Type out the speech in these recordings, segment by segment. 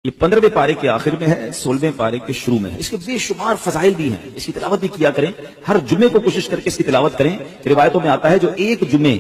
یہ 15ویں پارے کے آخر میں ہے، 16ویں پارے کے شروع میں ہے۔ اس کے بے شمار فضائل بھی ہیں، اس کی تلاوت بھی کیا کریں، ہر جمعے کو کوشش کر کے اس کی تلاوت کریں۔ روایتوں میں آتا ہے جو ایک جمعے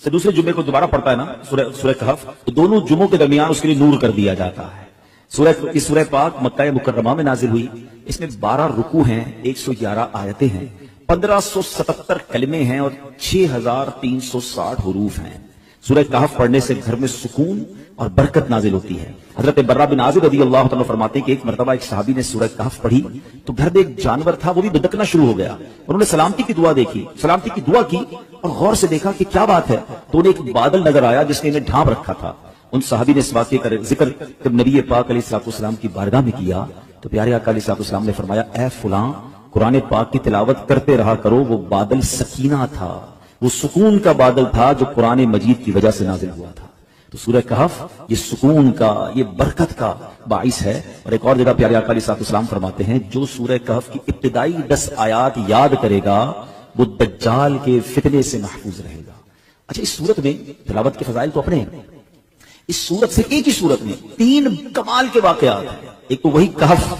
سے دوسرے جمعے کو دوبارہ پڑھتا ہے نا سورہ کہف، تو دونوں جمعوں کے درمیان اس کے لیے نور کر دیا جاتا ہے۔ سورہ پاک مکہ مکرمہ میں نازل ہوئی، اس میں 12 رکوع ہیں، 111 آیتیں ہیں، 1577 کلمے ہیں اور 6360 حروف ہیں۔ سورہ کہف پڑھنے سے گھر میں سکون اور برکت نازل ہوتی ہے۔ حضرت برہ بن عازب رضی اللہ تعالیٰ فرماتے ہیں کہ ایک مرتبہ ایک صحابی نے سورہ کہف پڑھی تو گھر میں ایک جانور تھا، وہ بھی بدکنا شروع ہو گیا۔ انہوں نے سلامتی کی دعا دیکھی، سلامتی کی دعا کی اور غور سے دیکھا کہ کیا بات ہے، تو انہیں ایک بادل نظر آیا جس نے انہیں ڈھانپ رکھا تھا۔ ان صحابی نے اس واقعے کا ذکر جب نبی پاک علیہ الصلوۃ والسلام کی بارگاہ میں کیا تو پیارے آقا علیہ الصلوۃ والسلام نے فرمایا، اے فلاں، قرآن پاک کی تلاوت کرتے رہا کرو، وہ بادل سکینہ تھا، وہ سکون کا بادل تھا جو قرآن مجید کی وجہ سے نازل ہوا تھا۔ تو سورہ کہف یہ سکون کا، یہ برکت کا باعث ہے۔ اور ایک اور جگہ پیارے آقا علیہ السلام فرماتے ہیں، جو سورہ کہف کی ابتدائی 10 آیات یاد کرے گا وہ دجال کے فتنے سے محفوظ رہے گا۔ اچھا، اس صورت میں تلاوت کے فضائل تو اپنے ہیں، اس صورت سے ایک ہی صورت میں 3 کمال کے واقعات ہیں۔ ایک تو وہی کہف،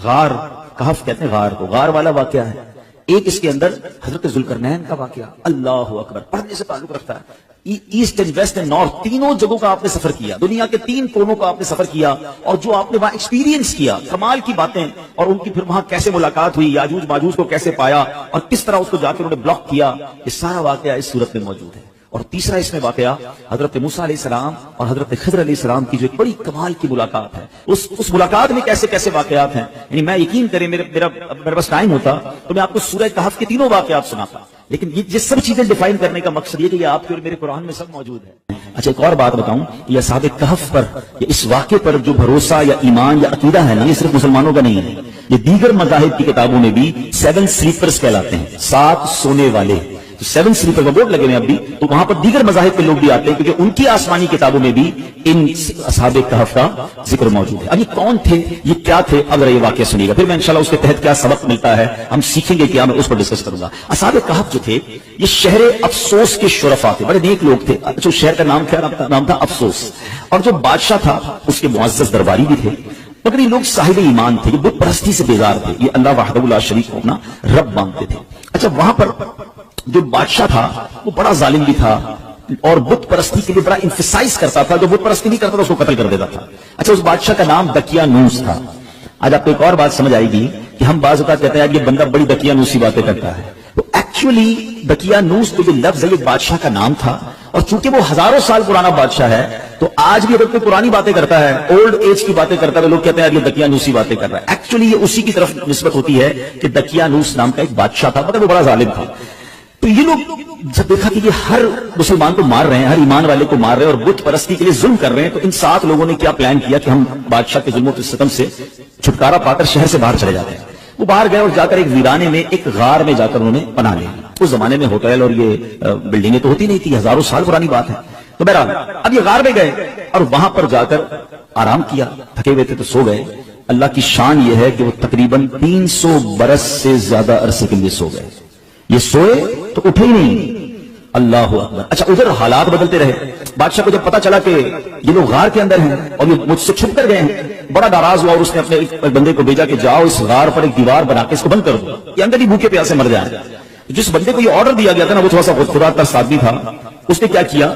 غار، کہف کہتے ہیں غار کو، غار والا واقعہ ہے۔ ایک اس کے اندر حضرت ذوالقرنین کا واقعہ، اللہ اکبر، پڑھنے سے تعلق رکھتا ہے۔ East and west and north, تینوں جگہوں کا آپ نے سفر کیا، دنیا کے 3 کونوں کا آپ نے سفر کیا، اور جو آپ نے وہاں ایکسپیرینس کیا، کمال کی باتیں، اور ان کی پھر وہاں کیسے ملاقات ہوئی، یاجوج ماجوج کو کیسے پایا اور کس طرح اس کو جا کے انہوں نے بلاک کیا، یہ سارا واقعہ اس صورت میں موجود ہے۔ اور تیسرا اس میں واقعہ حضرت موسیٰ علیہ السلام اور حضرت خضر علیہ السلام کی جو ایک بڑی کمال کی ملاقات ہے، اس ملاقات میں کیسے کیسے واقعات ہیں، یعنی میں یقین کریں میرا بس ٹائم ہوتا تو میں آپ کو سورہ کہف کے 3 واقعات سناتا، لیکن یہ سب چیزیں ڈیفائن کرنے کا مقصد یہ کہ یہ آپ کے اور میرے قرآن میں سب موجود ہے۔ اچھا، ایک اور بات بتاؤں، یہ اصحاب کہف پر، یہ اس واقعے پر جو بھروسہ یا ایمان یا عقیدہ ہے نا، یہ صرف مسلمانوں کا نہیں ہے، یہ دیگر مذاہب کی کتابوں میں بھی 7 سلیپرز کہلاتے ہیں، 7 سونے والے۔ 7 سلیپر کا بورڈ لگے ہوئے ابھی، تو وہاں پر دیگر مذاہب کے لوگ بھی آتے ہیں کیونکہ ان کی آسمانی کتابوں میں بھی ان اصحاب کہف کا ذکر موجود ہے۔ اب یہ کون تھے، یہ کیا تھے، اب یہ واقعہ سنیے گا، پھر میں انشاءاللہ اس کے تحت کیا سبق ملتا ہے ہم سیکھیں گے، کیا میں اس پر ڈسکس کروں گا۔ اصحاب کہف جو تھے یہ شہر افسوس کے شرفا تھے، بڑے نیک لوگ تھے۔ جو شہر کا نام تھا افسوس، اور جو بادشاہ تھا اس کے معزز درباری بھی تھے، مگر یہ لوگ صاحب ایمان تھے، یہ بت پرستی سے بیزار تھے، یہ اللہ وحدہ لا شریک کو اپنا رب مانتے تھے۔ اچھا، وہاں پر جو بادشاہ تھا وہ بڑا ظالم بھی تھا اور بت پرستی کے لیے بڑا امفسائز کرتا تھا، جو بت پرستی نہیں کرتا تھا اس کو قتل کر دیتا تھا۔ اچھا، اس بادشاہ کا نام دقیانوس تھا۔ آج آپ کو ایک اور بات سمجھ آئے گی کہ ہم بعض اوقات کہتے ہیں یہ بندہ بڑی دقیانوسی باتیں کرتا ہے، تو ایکچولی دقیانوس تو جو لفظ ہے یہ بادشاہ کا نام تھا، اور چونکہ وہ ہزاروں سال پرانا بادشاہ ہے تو آج بھی اگر کوئی پرانی باتیں کرتا ہے، اولڈ ایج کی باتیں کرتا ہے، لوگ کہتے ہیں یہ دقیانوسی باتیں کر رہا ہے۔ ایکچولی یہ اسی کی طرف نسبت ہوتی ہے کہ دقیانوس نام کا ایک بادشاہ تھا، مگر وہ بڑا ظالم تھا۔ تو یہ لوگ جب دیکھا کہ یہ ہر مسلمان کو مار رہے ہیں، ہر ایمان والے کو مار رہے ہیں اور بت پرستی کے لیے ظلم کر رہے ہیں، تو ان 7 لوگوں نے کیا پلان کیا کہ ہم بادشاہ کے ظلم و ستم سے چھٹکارا پا کر شہر سے باہر چلے جاتے ہیں۔ وہ باہر گئے اور جا کر ایک ویرانے میں، ایک غار میں جا کر انہوں نے پناہ لی۔ اس زمانے میں ہوٹل اور یہ بلڈنگیں تو ہوتی نہیں تھی، ہزاروں سال پرانی بات ہے۔ تو بہرحال اب یہ غار میں گئے اور وہاں پر جا کر آرام کیا، تھکے ہوئے تھے تو سو گئے۔ اللہ کی شان یہ ہے کہ وہ تقریباً 300 برس سے زیادہ عرصے کے لیے سو گئے، یہ سوئے تو اٹھے ہی نہیں۔ اللہ اکبر۔ اچھا، ادھر حالات بدلتے رہے۔ بادشاہ کو جب پتا چلا کہ یہ لوگ غار کے اندر ہیں اور یہ مجھ سے چھپ کر گئے ہیں، بڑا ناراض ہوا اور اس نے اپنے ایک بندے کو بھیجا کہ جاؤ اس غار پر ایک دیوار بنا کے اس کو بند کر دو، یہ اندر ہی بھوکے پیاسے مر جائیں۔ جس بندے کو یہ آرڈر دیا گیا تھا نا وہ تھوڑا سا خدا ترس آدمی تھا، اس نے کیا کیا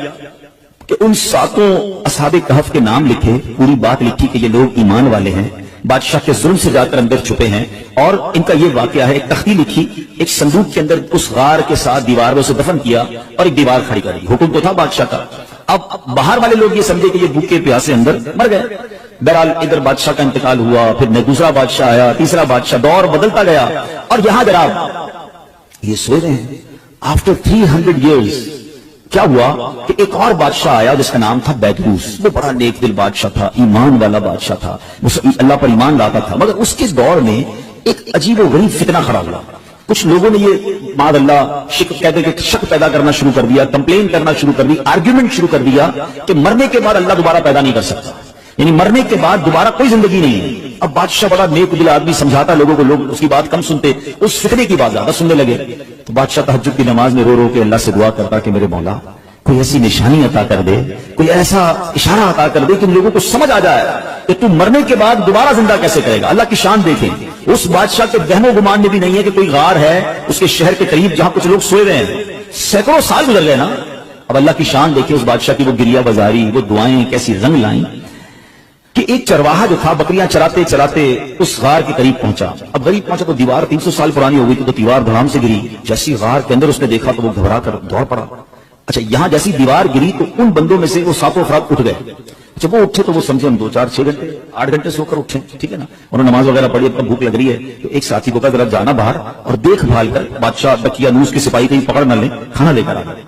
کہ ان 7 اصحاب کہف کے نام لکھے، پوری بات لکھی کہ یہ لوگ ایمان والے ہیں، بادشاہ کے ظلم سے جا کر اندر چھپے ہیں، اور ان کا یہ واقعہ ہے۔ ایک تختی لکھی، ایک صندوق کے اندر اس غار کے ساتھ دیوار میں اسے دفن کیا اور ایک دیوار کھڑی کر دی۔ حکم تو تھا بادشاہ کا۔ اب باہر والے لوگ یہ سمجھے کہ یہ بھوکے پیاسے اندر مر گئے۔ بہرحال ادھر بادشاہ کا انتقال ہوا، پھر دوسرا بادشاہ آیا، تیسرا بادشاہ، دور بدلتا گیا، اور یہاں جناب یہ سو رہے ہیں۔ آفٹر 300 ایئرز کیا ہوا کہ ایک اور بادشاہ آیا جس کا نام تھا بیدروس۔ وہ بڑا نیک دل بادشاہ تھا، ایمان والا بادشاہ تھا، اللہ پر ایمان لاتا تھا، مگر اس کے دور میں ایک عجیب و غریب فتنہ کھڑا ہوا۔ کچھ لوگوں نے یہ معاذ اللہ شک پیدا کرنا شروع کر دیا، کمپلین کرنا شروع کر دی، آرگیومنٹ شروع کر دیا کہ مرنے کے بعد اللہ دوبارہ پیدا نہیں کر سکتا، یعنی مرنے کے بعد دوبارہ کوئی زندگی نہیں ہے۔ اب بادشاہ بڑا نیک دل آدمی، سمجھاتا لوگوں کو، لوگ اس کی بات کم سنتے، اس فتنے کی بات زیادہ سننے لگے۔ تو بادشاہ تہجد کی نماز میں رو رو کے اللہ سے دعا کرتا کہ میرے مولا کوئی ایسی نشانی عطا کر دے, کوئی ایسا اشارہ عطا کر دے کہ لوگوں کو سمجھ آ جائے کہ تم مرنے کے بعد دوبارہ زندہ کیسے کرے گا. اللہ کی شان دیکھیں. اس بادشاہ کے وہم و گمان میں بھی نہیں ہے کہ کوئی غار ہے اس کے شہر کے قریب جہاں کچھ لوگ سوئے ہوئے ہیں. سینکڑوں سال گزر گئے نا. اب اللہ کی شان دیکھیں اس بادشاہ کی, وہ گریہ بازاری, وہ دعائیں کیسی رنگ لائیں کہ ایک چرواہا جو تھا بکریاں چراتے چراتے اس غار کے قریب پہنچا. اب قریب پہنچا تو دیوار 300 سال پرانی ہو گئی تو دیوار دھڑام سے گری. جیسی غار کے اندر اس نے دیکھا تو وہ گھبرا کر دوڑ پڑا. اچھا یہاں جیسی دیوار گری تو ان بندوں میں سے وہ 7 افراد اٹھ گئے. جب وہ اٹھے تو وہ سمجھے ہم 2 4 6 گھنٹے 8 گھنٹے سو کر اٹھے, ٹھیک ہے نا. انہوں نے نماز وغیرہ پڑھی, اب بھوک لگ رہی ہے تو ایک ساتھی کو کہا ذرا جانا باہر اور دیکھ بھال کر بادشاہ دقیانوس کے سپاہی کہیں پکڑ نہ لیں, کھانا لے کر آ گئے.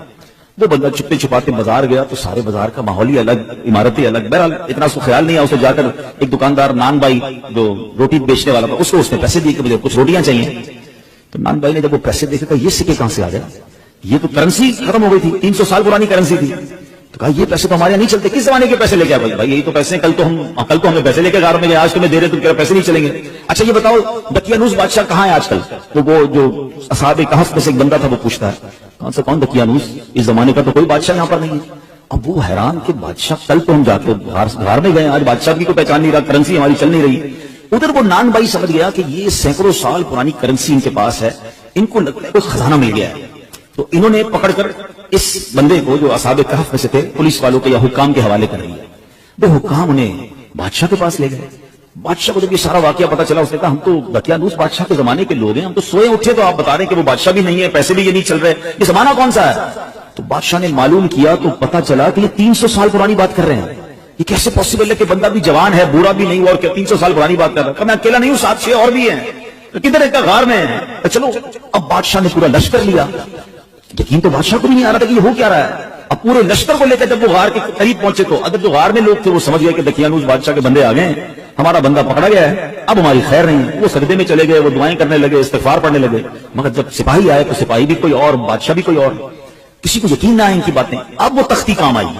وہ بندہ چھپتے چھپاتے بازار گیا تو سارے بازار کا ماحول ہی الگ, عمارتیں الگ. بہرحال اتنا اس کو خیال نہیں آیا. اسے جا کر ایک دکاندار نان بھائی جو روٹی بیچنے والا تھا اس نے پیسے دیے کہ مجھے کچھ روٹیاں چاہیے. تو نان بھائی نے جب وہ پیسے دیکھے کہ یہ سکے کہاں سے آ گیا, یہ تو کرنسی ختم ہو گئی تھی, 300 سال پرانی کرنسی تھی. تو کہا یہ پیسے تو ہمارے یہاں نہیں چلتے, کس زمانے کے پیسے لے کے آئے بھائی؟ یہی تو پیسے کل تو ہمیں پیسے لے کے غار میں گئے, آج تمہیں دے رہے تم کہہ رہے پیسے نہیں چلیں گے. اچھا یہ بتاؤ دقیانوس بادشاہ کہاں ہے آج کل؟ تو وہ جو اصحاب کہف میں سے ایک بندہ تھا وہ پوچھتا ہے کون دقیانوس, اس زمانے کا تو کوئی بادشاہ یہاں پر نہیں ہے. اب وہ حیران کہ بادشاہ کل تو ہم جا کے غار میں گئے, آج بادشاہ کی کوئی پہچان نہیں رہا, کرنسی ہماری چل نہیں رہی. ادھر وہ نان بھائی سمجھ گیا کہ یہ سینکڑوں سال پرانی کرنسی ان کے پاس ہے, ان کو لگتا ہے کوئی خزانہ مل گیا ہے. تو انہوں نے پکڑ کر اس بندے کو جو اصحاب کہف میں سے تھے پولیس والوں کے یا حکام کے حوالے کر دیا. وہ حکام انہیں بادشاہ کے پاس لے گئے. بادشاہ کو جب یہ سارا واقعہ پتا چلا اس نے کہا ہم تو دقیانوس بادشاہ کے زمانے کے لوگ ہیں, ہم تو سوئے اٹھے تو آپ بتا رہے ہیں کہ وہ بادشاہ بھی نہیں ہے, پیسے بھی یہ نہیں چل رہے, یہ زمانہ کون سا ہے؟ تو بادشاہ نے معلوم کیا تو پتا چلا کہ یہ 300 سال پرانی بات کر رہے ہیں. یہ کیسے پاسبل ہے کہ بندہ بھی جوان ہے, بوڑھا بھی نہیں, اور 300 سال پرانی بات کر رہا ہے. میں اکیلا نہیں ہوں, 7 6 اور بھی ہیں. کدھر ایک غار میں ہے. چلو اب بادشاہ نے پورا لشکر لیا. یقین تو بادشاہ کو بھی نہیں آ رہا تھا کہ یہ ہو کیا رہا ہے. اب پورے لشکر کو لے کر جب وہ غار کے قریب پہنچے تو اگر جو غار میں لوگ تھے وہ سمجھ گئے کہ دقیانوس بادشاہ کے بندے آ گئے, ہمارا بندہ پکڑا گیا ہے, اب ہماری خیر نہیں. وہ سجدے میں چلے گئے, وہ دعائیں کرنے لگے, استغفار پڑھنے لگے. مگر جب سپاہی آئے تو سپاہی بھی کوئی اور, بادشاہ بھی کوئی اور. کسی کو یقین نہ آئے ان کی باتیں. اب وہ تختی کام آئی.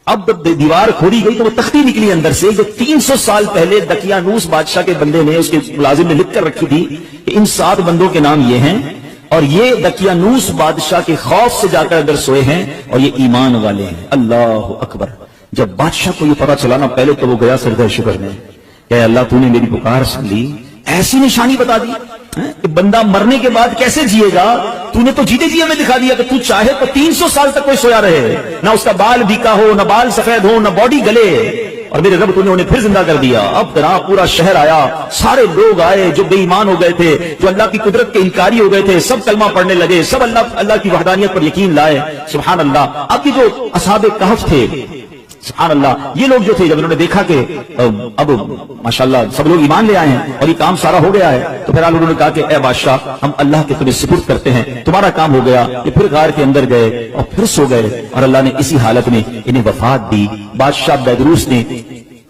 اب جب دیوار کھولی گئی تو وہ تختی نکلی اندر سے جو 300 سال پہلے دقیانوس بادشاہ کے بندے نے, اس کے ملازم نے لکھ کر رکھی تھی کہ ان 7 بندوں کے نام یہ ہیں اور یہ دقیانوس بادشاہ کے خوف سے جا کر اندر سوئے ہیں اور یہ ایمان والے ہیں. اللہ اکبر. جب بادشاہ کو یہ پتا چلا نا, پہلے تو وہ گیا سجدہ شکر میں کہ اللہ تو نے میری پکار سن لی, ایسی نشانی بتا دی کہ بندہ مرنے کے بعد کیسے جیے گا. تو نے تو جیتے جی ہمیں دکھا دیا کہ تو چاہے تو 300 سال تک کوئی سویا رہے, نہ اس کا بال بھیکا ہو, نہ بال سفید ہو, نہ باڈی گلے, اور میرے رب تو نے انہیں پھر زندہ کر دیا. اب ترا پورا شہر آیا, سارے لوگ آئے جو بے ایمان ہو گئے تھے, جو اللہ کی قدرت کے انکاری ہو گئے تھے, سب کلمہ پڑھنے لگے, سب اللہ کی وحدانیت پر یقین لائے. سبحان اللہ. اب یہ جو اصحاب کہف تھے, سبحان اللہ, یہ لوگ جو تھے جب انہوں نے دیکھا کہ اب ماشاءاللہ سب لوگ ایمان لے آئے ہیں اور یہ کام سارا ہو گیا ہے, تو پھر انہوں نے کہا کہ اے بادشاہ ہم اللہ کے تمہیں سپرد کرتے ہیں, تمہارا کام ہو گیا. یہ پھر غار کے اندر گئے اور پھر سو گئے اور اللہ نے اسی حالت میں انہیں وفات دی. بادشاہ بیدروس نے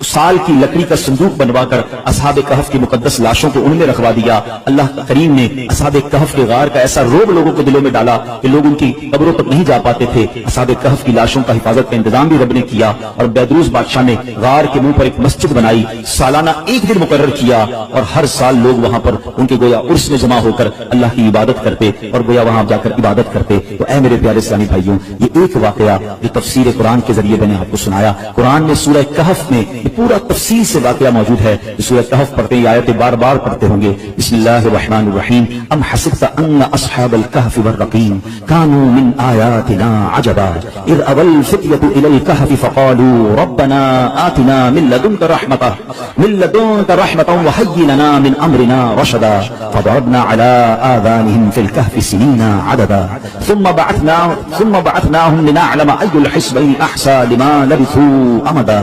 سال کی لکڑی کا صندوق بنوا کر اصحاب کہف کی مقدس لاشوں کو ان میں رکھوا دیا. اللہ کریم نے اصحاب کہف کے غار کا ایسا روب لوگوں کو دلوں میں ڈالا کہ لوگ ان کی قبروں تک نہیں جا پاتے تھے. اصحاب کہف کی لاشوں کا حفاظت کا انتظام بھی رب نے کیا اور بیدروس بادشاہ نے غار کے منہ پر ایک مسجد بنائی, سالانہ 1 دن مقرر کیا اور ہر سال لوگ وہاں پر ان کے گویا عرس میں جمع ہو کر اللہ کی عبادت کرتے اور گویا وہاں جا کر عبادت کرتے. تو اے میرے پیارے اسلامی بھائیوں, یہ ایک واقعہ جو تفسیر قرآن کے ذریعے میں نے آپ کو سنایا. قرآن میں سورہ کہف میں پورا تفصیل سے واقعہ موجود ہے. سورہ کہف پڑھتے ہیں, آیتیں بار بار پڑھتے ہوں گے. بسم اللہ الرحمن الرحیم. ام حسبت ان اصحاب الكهف والرقیم كانوا من آیاتنا عجبا اذ اوى الفتية الى الكهف فقالوا ربنا آتنا من لدنك رحمة وهيئ لنا من امرنا رشدا فضربنا على آذانهم في الكهف سنين عددا ثم بعثناهم لنعلم اي الحزبين احصى لما لبثوا امدا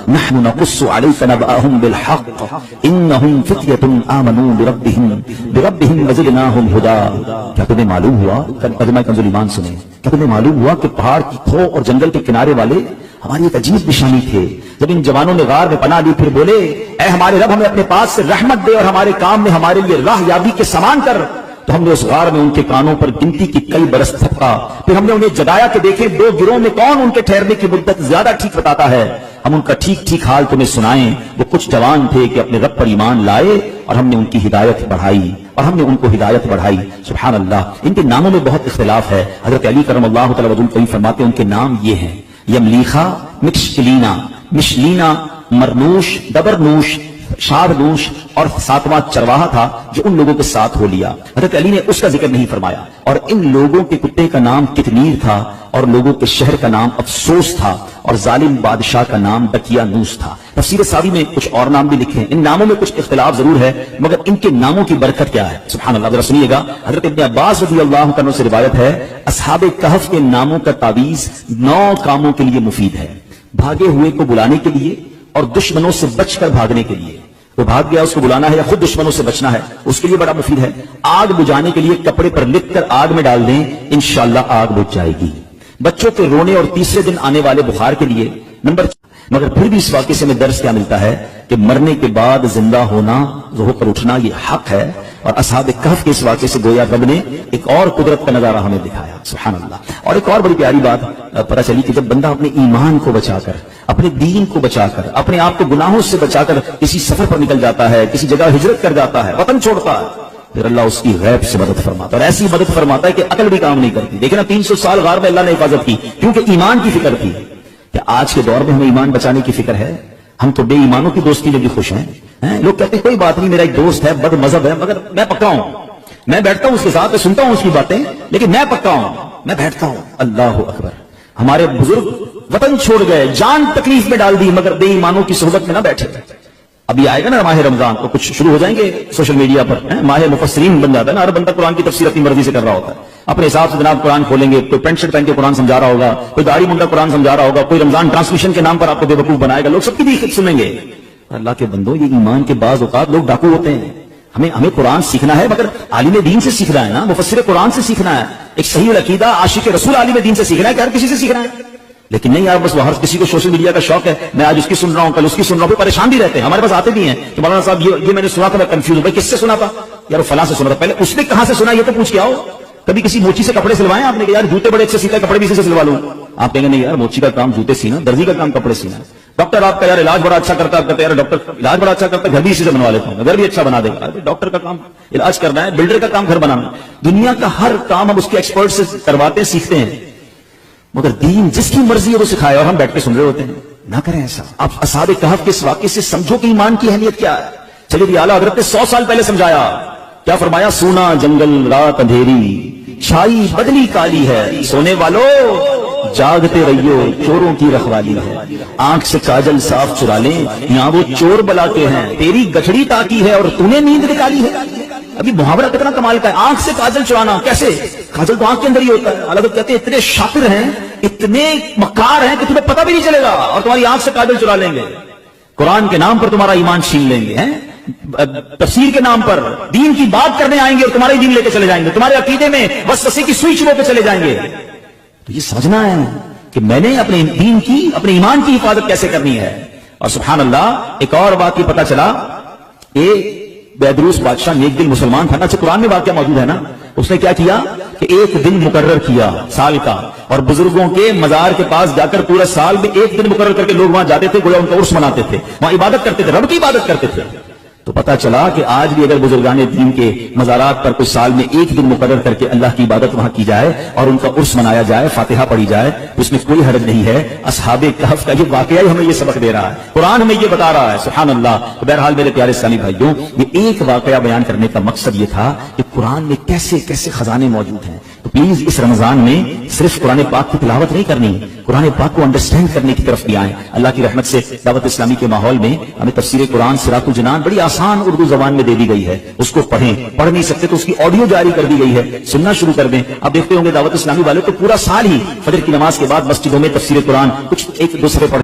نحن نقص عليك نبأهم بالحق انهم فتية آمنوا بربهم وزدناهم هدى. کیا تمہیں معلوم ہوا, ترجمہ کنز ایمان سنیں, کیا تمہیں معلوم ہوا کہ پہاڑ کی کھو اور جنگل کے کنارے والے ہماری ایک عجیب نشانی تھے. جب ان جوانوں نے غار میں پناہ لی پھر بولے اے ہمارے رب ہمیں اپنے پاس سے رحمت دے اور ہمارے کام میں ہمارے لیے راہ یابی کے سامان کر. تو ہم نے اس غار میں ان کے کانوں پر گنتی کی کئی برس تھپکا. پھر ہم نے انہیں جگایا کہ دیکھیں 2 گروہوں میں کون ان کے ٹھہرنے کی مدت زیادہ ٹھیک بتاتا ہے. ہم ان کا ٹھیک حال تمہیں سنائیں. وہ کچھ جوان تھے کہ اپنے رب پر ایمان لائے اور ہم نے ان کی ہدایت بڑھائی اور اور ہم نے ان کو ہدایت بڑھائی. سبحان اللہ. ان کے ناموں میں بہت اختلاف ہے. حضرت علی کرم اللہ تعالی وجہ کہیں فرماتے ہیں ان کے نام یہ ہیں: یملیخا، مکشلینا، مشلینا، مرنوش، دبرنوش، شارنوش، اور ساتواں چرواہا تھا جو ان لوگوں کے ساتھ ہو لیا. حضرت علی نے اس کا ذکر نہیں فرمایا. اور ان لوگوں کے کتے کا نام کتنیر تھا، اور لوگوں کے شہر کا نام افسوس تھا، اور ظالم بادشاہ کا نام دقیانوس تھا. تفسیر ساوی میں کچھ اور نام بھی لکھے ہیں. ان ناموں میں کچھ اختلاف ضرور ہے، مگر ان کے ناموں کی برکت کیا ہے. سبحان اللہ. ذرا سنیے گا. حضرت ابن عباس رضی اللہ عنہ سے روایت ہے اصحاب کہف کے ناموں کا تعویذ 9 کاموں کے لیے مفید ہے: بھاگے ہوئے کو بلانے کے لیے، اور دشمنوں سے بچ کر بھاگنے کے لیے. وہ بھاگ گیا اس کو بلانا ہے یا خود دشمنوں سے بچنا ہے، اس کے لیے بڑا مفید ہے. آگ بجھانے کے لیے کپڑے پر لکھ کر آگ میں ڈال دیں، انشاءاللہ آگ بجھ جائے گی. بچوں کے رونے اور تیسرے دن آنے والے بخار کے لیے. نمبر 4. مگر پھر بھی اس واقعے سے ہمیں درس کیا ملتا ہے کہ مرنے کے بعد زندہ ہونا، ہو کر اٹھنا، یہ حق ہے. اور اصحاب کہف کے اس واقعے سے گویا رب نے ایک اور قدرت کا نظارہ ہمیں دکھایا. سبحان اللہ. اور ایک اور بڑی پیاری بات پتہ چلی کہ جب بندہ اپنے ایمان کو بچا کر، اپنے دین کو بچا کر، اپنے آپ کو گناہوں سے بچا کر کسی سفر پر نکل جاتا ہے، کسی جگہ ہجرت کر جاتا ہے، وطن چھوڑتا ہے، پھر اللہ اس کی غیب سے مدد فرماتا ہے. اور ایسی مدد فرماتا ہے کہ عقل بھی کام نہیں کرتی. دیکھنا 300 سال غار میں اللہ نے حفاظت کی، کیونکہ ایمان کی فکر تھی. کہ آج کے دور میں ہمیں ایمان بچانے کی فکر ہے؟ ہم تو بے ایمانوں کی دوستی میں بھی خوش ہیں. لوگ کہتے ہیں کوئی بات نہیں، میرا ایک دوست ہے، بد مذہب ہے، مگر میں پکا ہوں، میں بیٹھتا ہوں اس کے ساتھ، میں سنتا ہوں اس کی باتیں، لیکن میں پکا ہوں، میں بیٹھتا ہوں. اللہ اکبر. ہمارے بزرگ وطن چھوڑ گئے، جان تکلیف میں ڈال دی، مگر بے ایمانوں کی صحبت میں نہ بیٹھے. ابھی آئے گا نا ماہ رمضان، تو کچھ شروع ہو جائیں گے سوشل میڈیا پر، ماہ مفسرین بن جاتا ہے نا. ہر بندہ قرآن کی تفسیر اپنی مرضی سے کر رہا ہوتا ہے، اپنے حساب سے جناب قرآن کھولیں گے. کوئی پینٹ شرٹ پہن کے قرآن سمجھا رہا ہوگا، کوئی داڑھی منڈا قرآن سمجھا رہا ہوگا، کوئی رمضان ٹرانسمیشن کے نام پر آپ کو بے وقوف بنائے گا. لوگ سب کی بھی سنیں گے. اللہ کے بندو، یہ ایمان کے بعض اوقات لوگ ڈاکو ہوتے ہیں. ہمیں قرآن سیکھنا ہے، مگر عالم دین سے سیکھنا ہے نا، مفسر قرآن سے سیکھنا ہے. ایک صحیح العقیدہ عاشق رسول عالم دین سے سیکھنا ہے، کہ ہر کسی سے سیکھنا ہے. لیکن نہیں یار، بس وہ ہر کسی کو سوشل میڈیا کا شوق ہے، میں آج اس کی سن رہا ہوں، کل اس کی سن رہا ہوں. پریشان بھی رہتے ہیں. ہمارے پاس آتے بھی ہیں کہ مولانا صاحب یہ میں نے سنا تھا، میں کنفیوز ہوں. بھائی کس سے سنا تھا؟ یار فلاں سے سنا تھا. پہلے اس نے کہاں سے سنا یہ تو پوچھ کے آؤ. کبھی کسی موچی سے کپڑے سلوائے آپ نے کہ یار جوتے بڑے اچھے سیتا ہے، کپڑے بھی اسی سے سلوا لوں؟ آپ کہیں گے نہیں یار، موچی کا کام جوتے سینا، درزی کا کام کپڑے سینا. ڈاکٹر آپ کا یار علاج بڑا اچھا کرتا ہے، یار ڈاکٹر علاج بڑا اچھا کرتا ہے، گھر بھی اسی سے بنوا لیتا ہوں، گھر بھی اچھا بنا دے گا. ڈاکٹر کا کام علاج کرنا ہے، بلڈر کا کام گھر بنانا. دنیا کا ہر کام ہم اس کے ایکسپرٹ سے کرواتے ہیں، سیکھتے ہیں، مگر دین جس کی مرضی ہے وہ سکھائے اور ہم بیٹھ کے سن رہے ہوتے ہیں. نہ کریں ایسا. آپ اصحاب کہف کے اس واقعے سے سمجھو کہ ایمان کی اہمیت کیا ہے. چلیے بھی اعلیٰ حضرت نے 100 سال پہلے سمجھایا. کیا فرمایا؟ سونا جنگل رات اندھیری، چھائی بدلی کالی ہے، سونے والوں جاگتے رہیو، چوروں کی رکھوالی ہے. آنکھ سے کاجل صاف چرا لیں، یہاں وہ چور بلاتے ہیں، تیری گٹھڑی تاکی ہے اور تو نے نیند نکالی ہے. ابھی محاورہ کتنا کمال کا ہے، آنکھ سے کاجل چرانا. کیسے؟ کاجل تو آنکھ کے اندر ہی ہوتا ہے. اللہ کہتے ہیں اتنے شاطر ہیں، اتنے مکار ہیں کہ تمہیں پتہ بھی نہیں چلے گا اور تمہاری آنکھ سے کاجل چرا لیں گے. قرآن کے نام پر تمہارا ایمان چھین لیں گے، تفسیر کے نام پر دین کی بات کرنے آئیں گے اور تمہارے دین لے کے چلے جائیں گے، تمہارے عقیدے میں وسوسے کی سوئی چلو پہ چلے جائیں گے. تو یہ سمجھنا ہے کہ میں نے اپنے دین کی، اپنے ایمان کی حفاظت کیسے کرنی ہے. اور سبحان اللہ، ایک اور بات کی پتہ چلا، ایک بیدروس بادشاہ نیک دل مسلمان تھا نا. اچھا قرآن میں واقعہ موجود ہے نا. اس نے کیا کیا کہ ایک دن مقرر کیا سال کا، اور بزرگوں کے مزار کے پاس جا کر پورا سال میں ایک دن مقرر کر کے لوگ وہاں جاتے تھے، گویا ان کا عرس مناتے تھے، وہاں عبادت کرتے تھے، رب کی عبادت کرتے تھے. تو پتا چلا کہ آج بھی اگر بزرگان دین کے مزارات پر کوئی سال میں ایک دن مقرر کر کے اللہ کی عبادت وہاں کی جائے اور ان کا عرس منایا جائے، فاتحہ پڑھی جائے، تو اس میں کوئی حرج نہیں ہے. اصحاب کہف کا یہ واقعہ ہی ہمیں یہ سبق دے رہا ہے، قرآن ہمیں یہ بتا رہا ہے. سبحان اللہ. تو بہرحال میرے پیارے اسلامی بھائیوں، یہ ایک واقعہ بیان کرنے کا مقصد یہ تھا کہ قرآن میں کیسے کیسے خزانے موجود ہیں. تو پلیز اس رمضان میں صرف قرآن پاک کی تلاوت نہیں کرنی، قرآن پاک کو انڈرسٹینڈ کرنے کی طرف بھی آئیں. اللہ کی رحمت سے دعوت اسلامی کے ماحول میں ہمیں تفسیر قرآن صراط الجنان بڑی آسان اردو زبان میں دے دی گئی ہے. اس کو پڑھیں، پڑھ نہیں سکتے تو اس کی آڈیو جاری کر دی گئی ہے، سننا شروع کر دیں. آپ دیکھتے ہوں گے دعوت اسلامی والے تو پورا سال ہی فجر کی نماز کے بعد مسجدوں میں تفسیر قرآن کچھ ایک دوسرے پڑھ